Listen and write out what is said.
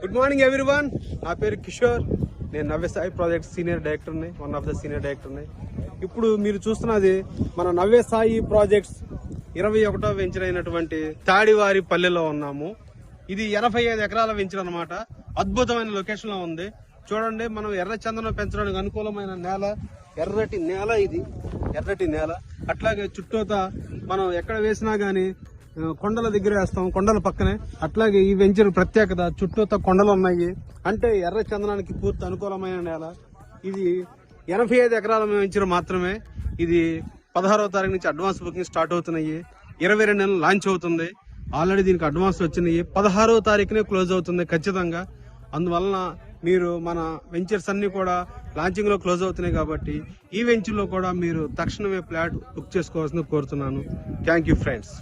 Good morning everyone. నా పేరు కిషోర్. నేను నవ్యసాయి ప్రాజెక్ట్ సీనియర్ డైరెక్టర్ని, వన్ ఆఫ్ ద సీనియర్ డైరెక్టర్ని. ఇప్పుడు మీరు చూస్తున్నది మన నవ్యసాయి ప్రాజెక్ట్స్ 21వ వెంచర్ అయినటువంటి తాడివారి పల్లెలో ఉన్నాము. ఇది 85 ఎకరాల వెంచర్ అనమాట. అద్భుతమైన లొకేషన్ లో ఉంది. చూడండి, మనం ఎర్ర చందనం పెంచడానికి అనుకూలమైన నేల, ఎర్రటి నేల. ఇది ఎర్రటి నేల. అట్లాగే చుట్టూతా మనం ఎక్కడ వేసినా గానీ కొండల దగ్గర వేస్తాం, కొండల పక్కనే. అట్లాగే ఈ వెంచర్ ప్రత్యేకత, చుట్టూతా కొండలు ఉన్నాయి. అంటే ఎర్ర చందనానికి పూర్తి అనుకూలమైన నేల. ఇది 85 ఎకరాల వెంచర్ మాత్రమే. ఇది 16వ తారీఖు నుంచి అడ్వాన్స్ బుకింగ్ స్టార్ట్ అవుతున్నాయి. 22 నెలలు లాంచ్ అవుతుంది. ఆల్రెడీ దీనికి అడ్వాన్స్ వచ్చినాయి. 16వ తారీఖునే క్లోజ్ అవుతుంది ఖచ్చితంగా. అందువలన మీరు మన వెంచర్స్ అన్ని కూడా లాంచింగ్ లో క్లోజ్ అవుతున్నాయి కాబట్టి ఈ వెంచర్ లో కూడా మీరు తక్షణమే ఫ్లాట్ బుక్ చేసుకోవాల్సింది కోరుతున్నాను. Thank you friends.